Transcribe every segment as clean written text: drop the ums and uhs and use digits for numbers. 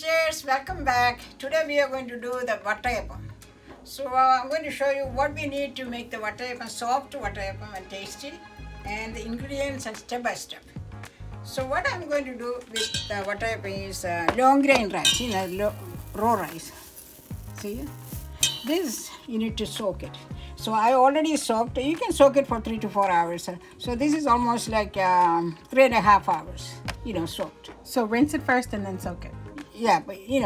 Villagers, welcome back. Today we are going to do the Vattayapam. So I'm going to show you what we need to make the Vattayapam, soft Vattayapam and tasty, and the ingredients and step by step. So what I'm going to do with the Vattayapam is long grain rice, raw rice. See, this you need to soak it. So I already soaked. You can soak it for 3 to 4 hours. So this is almost like 3.5 hours. Soaked. So rinse it first and then soak it. Yeah, but you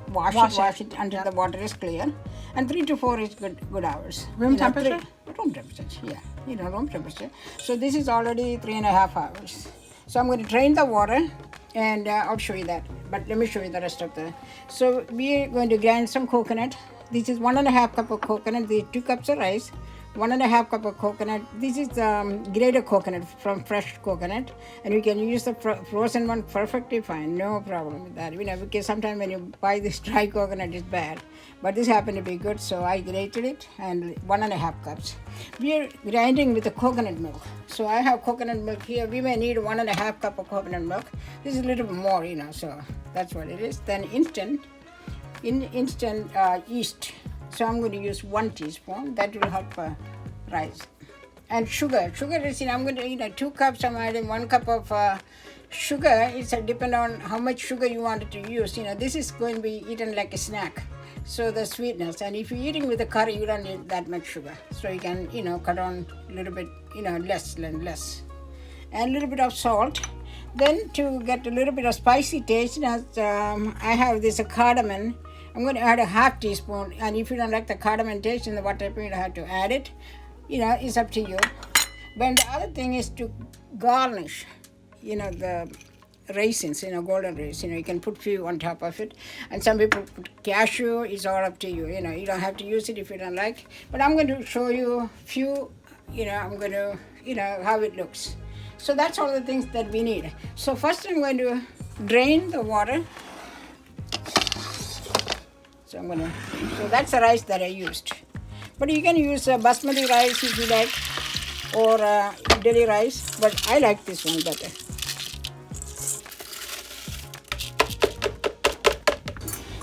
wash it until the water is clear, and 3 to 4 is good hours. Room temperature? Room temperature, yeah. Room temperature. So this is already 3.5 hours. So I'm going to drain the water, and I'll show you that. But let me show you the rest of the. So we are going to grind some coconut. This is 1.5 cup of coconut. These 2 cups of rice. 1.5 cup of coconut. This is grated coconut from fresh coconut, and you can use the frozen one perfectly fine, no problem with that. Because sometimes when you buy this dry coconut, it's bad, but this happened to be good, so I grated it, and 1.5 cups. We are grinding with the coconut milk. So I have coconut milk here. We may need 1.5 cup of coconut milk. This is a little bit more, so that's what it is. Then instant yeast. So I'm going to use 1 teaspoon. That will help rice. And sugar. Sugar is, I'm going to 2 cups. I'm adding 1 cup of sugar. It's depend on how much sugar you want to use. This is going to be eaten like a snack. So the sweetness. And if you're eating with a curry, you don't need that much sugar. So you can, cut on a little bit, less and less. And a little bit of salt. Then to get a little bit of spicy taste, I have this cardamom. I'm going to add a 1/2 teaspoon, and if you don't like the cardamom taste in the Vattayapam, you have to add it. It's up to you. But the other thing is to garnish, the raisins, golden raisins. You can put few on top of it, and some people put cashew. It's all up to you. You don't have to use it if you don't like. But I'm going to show you few. I'm going to, how it looks. So that's all the things that we need. So first, I'm going to drain the water. So that's the rice that I used. But you can use basmati rice if you like, or idli rice, but I like this one better.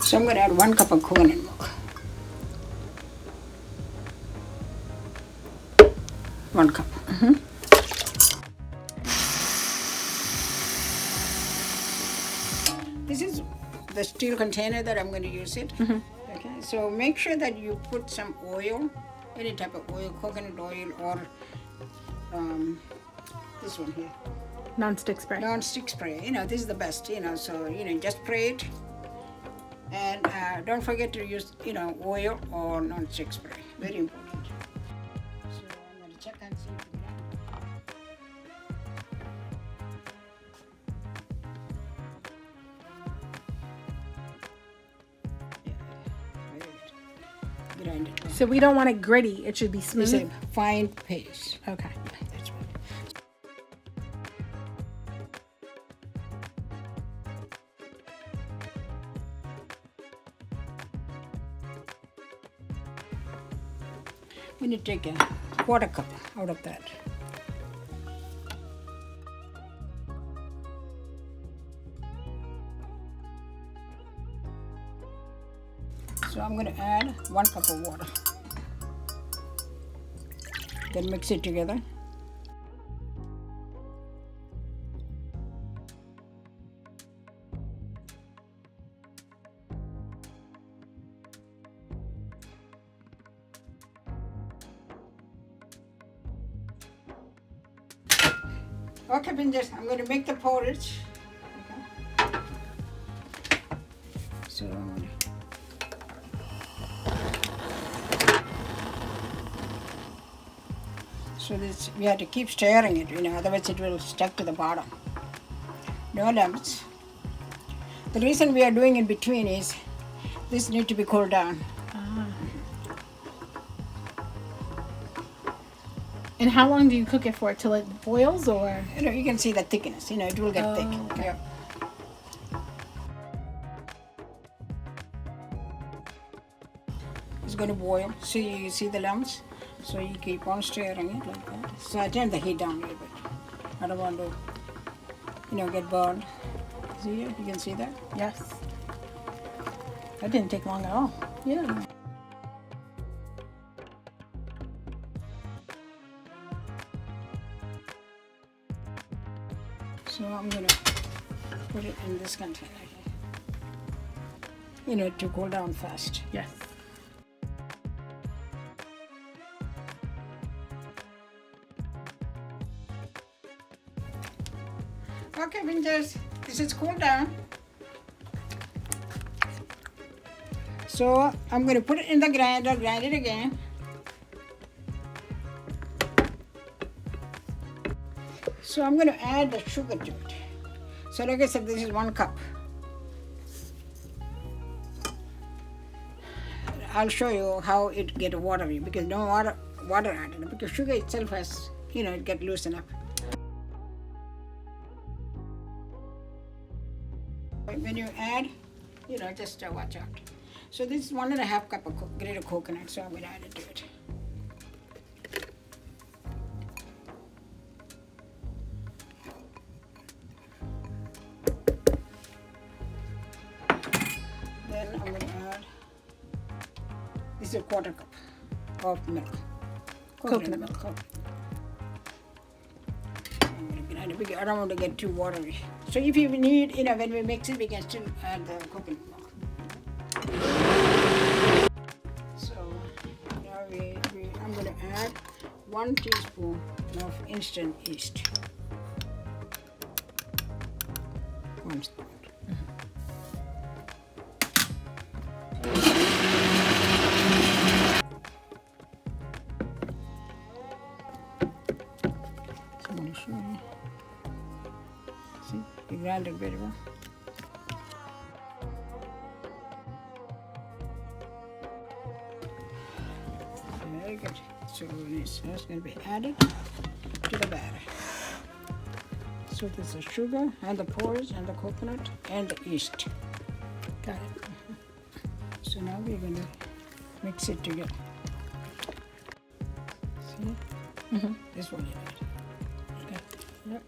So I'm going to add 1 cup of coconut milk. 1 cup. This is the steel container that I'm going to use it. Okay, so make sure that you put some oil, any type of oil, coconut oil, or this one here. Non-stick spray. Non-stick spray. This is the best. So just spray it, and don't forget to use oil or non-stick spray. Very important. So I'm going to check and see. Grind it. So we don't want it gritty. It should be smooth. It's a fine paste. Okay. Yeah, that's right. We need to take a 1/4 cup out of that. So I'm going to add 1 cup of water. Then mix it together. Okay, Pinjas, I'm going to make the porridge. Okay. So I'm going to. So this, we have to keep stirring it, otherwise it will stuck to the bottom. No lumps. The reason we are doing in between is this need to be cooled down. And how long do you cook it for? Till it boils, or? You can see the thickness. It will get thick. Okay. Yeah. It's going to boil. See, you see the lumps. So you keep on stirring it like that. So I turn the heat down a little bit. I don't want to, get burned. See it? You can see that? Yes. That didn't take long at all. Yeah. So I'm going to put it in this container here. To cool down fast. Yes. Okay, Pinchers, this is cooled down. So I'm going to put it in the grinder, grind it again. So I'm going to add the sugar to it. So like I said, this is 1 cup. I'll show you how it get watery because no water added because sugar itself has, it get loosened up. When you add, just watch out. So this is 1.5 cup of grated coconut, so I'm going to add it to it. Then I'm going to add, this is 1/4 cup of milk. Coconut milk. I'm going to grind it because I don't want to get too watery. So if you need, when we mix it, we can still add the coconut milk. So now I'm going to add 1 teaspoon of instant yeast. 1 spoon. So I'm going to show you. See, you grind it very well. Very good. So this is going to be added to the batter. So this is sugar and the porridge and the coconut and the yeast. Got it. So now we're going to mix it together. See? This one you add. Okay. Yep.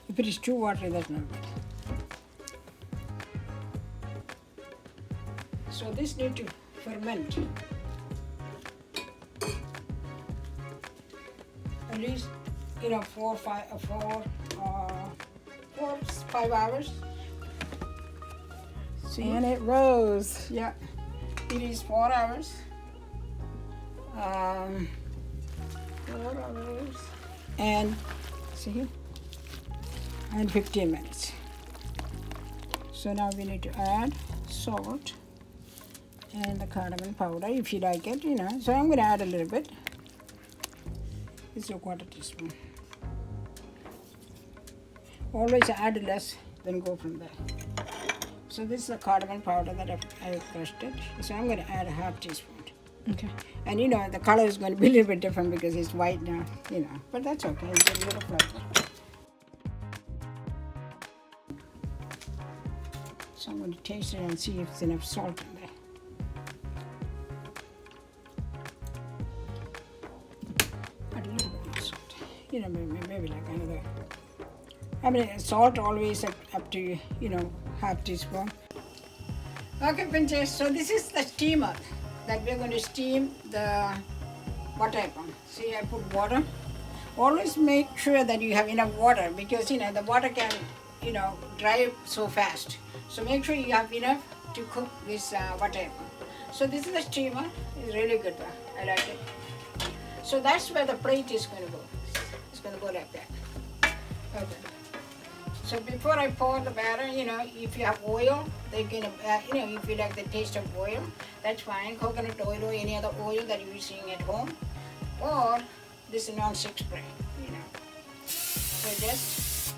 If it is too watery, that's not good. So this need to ferment. At least 4 or 5 hours. See? And it rose. Yeah, it is 4 hours. 4 hours. And see, and 15 minutes. So now we need to add salt and the cardamom powder if you like it, So I'm going to add a little bit. It's a 1/4 teaspoon. Always add less, then go from there. So this is the cardamom powder that I crushed it. So I'm going to add a 1/2 teaspoon. Okay. And the color is going to be a little bit different because it's white now, But that's okay. It's a little flavor. So I'm going to taste it and see if there's enough salt in there. Add a little bit of salt. Maybe like another. Salt always up to, 1/2 teaspoon. Okay, Pinches. So this is the steamer that we're going to steam the Vattayapam. See, I put water. Always make sure that you have enough water because, the water can, dry so fast. So make sure you have enough to cook this Vattayapam. So this is the steamer. It's really good. I like it. So that's where the plate is going to go. It's going to go like that. Okay. So before I pour the batter, if you have oil, they can, if you like the taste of oil, that's fine. Coconut oil or any other oil that you're using at home, or this non-stick spray, So just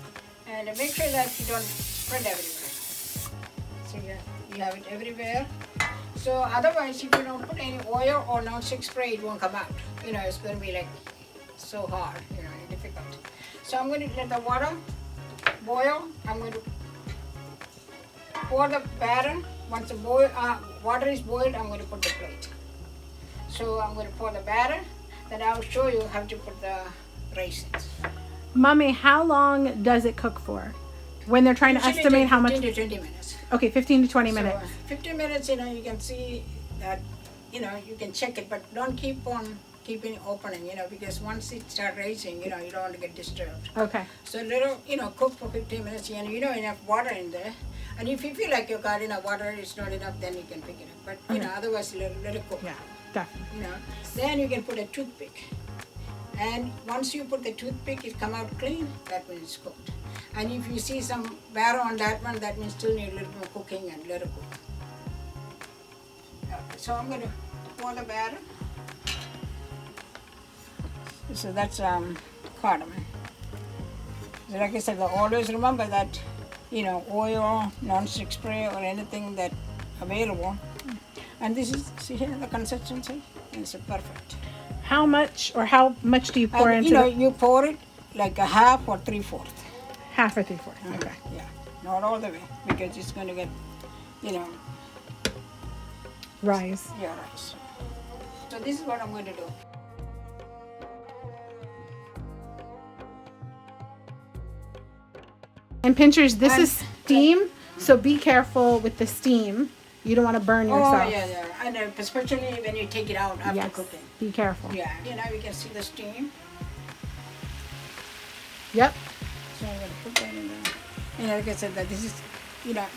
and make sure that you don't spread everywhere. So you have it everywhere. So otherwise, if you don't put any oil or non-stick spray, it won't come out. It's going to be like so hard, difficult. So I'm going to let the water boil. I'm going to pour the batter. Once the water is boiled, I'm going to put the plate. So I'm going to pour the batter. Then I'll show you how to put the raisins. Mommy, how long does it cook for? When they're trying to Usually estimate take how much. 15 to 20 minutes. Okay, 15 to 20 minutes. So 15 minutes, you can see that, you can check it, but don't keep on keeping opening, because once it starts raising, you don't want to get disturbed. Okay. So little, cook for 15 minutes, and enough water in there. And if you feel like you got enough water, it's not enough, then you can pick it up. But, otherwise, let it cook. Yeah, definitely. Then you can put a toothpick. And once you put the toothpick, it come out clean, that means it's cooked. And if you see some barrow on that one, that means still need a little more cooking and let it cook. Okay, so I'm going to pour the batter. So that's cardamom. So like I said, always remember that, oil, non-stick spray or anything that available. And this is, see here, the consistency? It's perfect. How much do you pour into it? You pour it like a half or 3/4. Half or 3/4. Okay. Yeah, not all the way because it's going to get, Rise. Yeah, rice. So this is what I'm going to do. And pinchers, this is steam, so be careful with the steam. You don't want to burn yourself. Oh, yeah. And especially when you take it out after cooking. Be careful. Yeah, we can see the steam. Yep. So I'm going to put that in there. Like I said, that this is,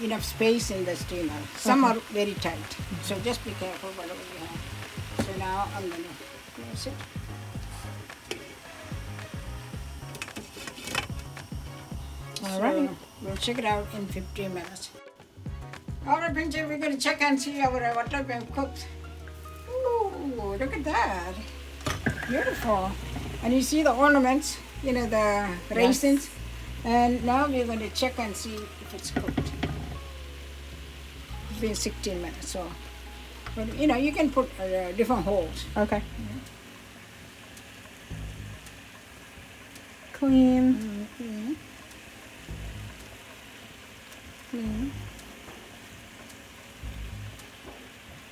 enough space in the steamer. Some are very tight, so just be careful whatever you have. So now I'm going to close it. All right. We'll check it out in 15 minutes. All right, Pincher, we're going to check and see our Vattayapam cooked. Ooh, look at that. Beautiful. And you see the ornaments, the raisins. Yes. And now we're going to check and see if it's cooked. It's been 16 minutes, so. But, you can put different holes. Okay. Clean. Mm-hmm. Clean.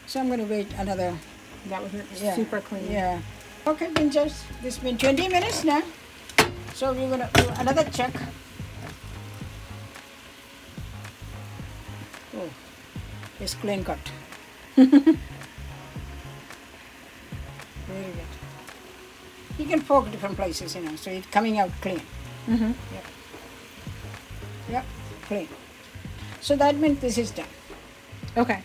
So I'm going to wait another. That was super clean. Yeah. Okay, Pinchers, this has been 20 minutes now. So we're going to do another check. Oh, it's clean cut. Very good. You can poke different places, so it's coming out clean. Mm-hmm. Yep, clean. So that means this is done. Okay.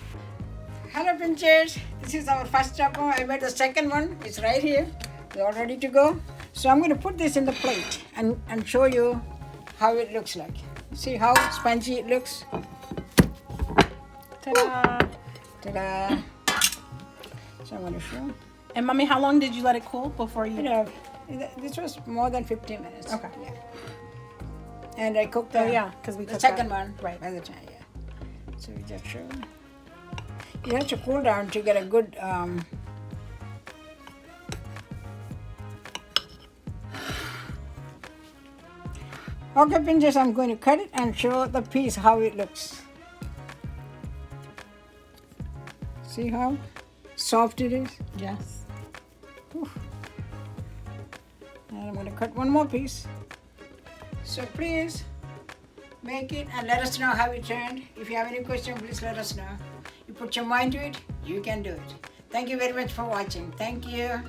Hello, Pinchers. This is our first tapo. I made the second one. It's right here. It's all ready to go. So I'm going to put this in the plate and show you how it looks like. See how spongy it looks? Ta-da! Ta-da! So I'm going to show. And Mommy, how long did you let it cool before you? This was more than 15 minutes. Okay. Yeah. And I cooked the second one right by the time. Yeah. So we just show. You have to cool down to get a good. Okay, Pinchers, I'm going to cut it and show the piece how it looks. See how soft it is? Yes. Oof. And I'm going to cut one more piece. So please make it and let us know how it turned. If you have any question, please let us know. You put your mind to it, you can do it. Thank you very much for watching. Thank you.